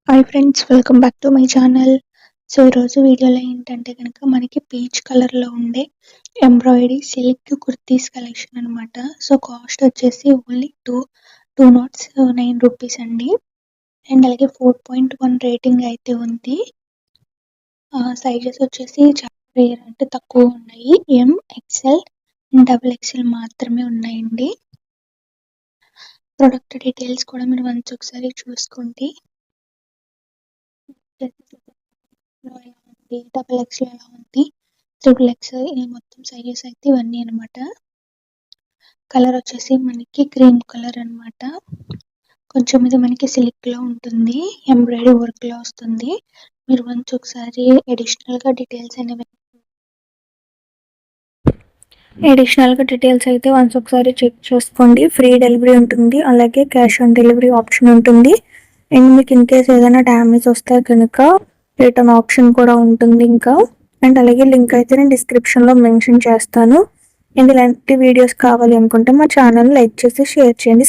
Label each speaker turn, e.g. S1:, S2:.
S1: Hi friends, welcome back to my channel. So ఈరోజు వీడియోలో ఏంటంటే కనుక మనకి పీచ్ కలర్లో ఉండే ఎంబ్రాయిడరీ సిల్క్ కుర్తీస్ కలెక్షన్ అనమాట. సో కాస్ట్ వచ్చేసి ఓన్లీ 209 రూపీస్ అండి. అండ్ అలాగే 4.1 రేటింగ్ అయితే ఉంది. సైజెస్ వచ్చేసి చాలా రేర్ అంటే తక్కువ ఉన్నాయి. MXL డబుల్ ఎక్స్ఎల్ మాత్రమే ఉన్నాయండి. ప్రొడక్ట్ డీటెయిల్స్ కూడా మీరు వన్స్ ఒకసారి చూసుకోండి. డబుల్ ఎక్స్ ఎలా ఉంది, ట్రిపుల్ ఎక్స్, ఇది మొత్తం సైజెస్ అయితే ఇవన్నీ అనమాట. కలర్ వచ్చేసి మనకి క్రీమ్ కలర్ అనమాట. కొంచెం ఇది మనకి సిల్క్ లో ఉంటుంది, ఎంబ్రాయిడరీ వర్క్ లో వస్తుంది. మీరు వన్స్ ఒకసారి అడిషనల్ గా డీటెయిల్స్ అయితే వన్స్ ఒకసారి చెక్ చేసుకోండి. ఫ్రీ డెలివరీ ఉంటుంది, అలాగే క్యాష్ ఆన్ డెలివరీ ఆప్షన్ ఉంటుంది. అండ్ మీకు ఇన్ కేస్ ఏదైనా డ్యామేజ్ వస్తే కనుక రిటర్న్ ఆప్షన్ కూడా ఉంటుంది ఇంకా. అండ్ అలాగే లింక్ అయితే నేను డిస్క్రిప్షన్లో మెన్షన్ చేస్తాను. అండ్ ఇలాంటి వీడియోస్ కావాలి అనుకుంటే మా ఛానల్ లైక్ చేసి షేర్ చేయండి.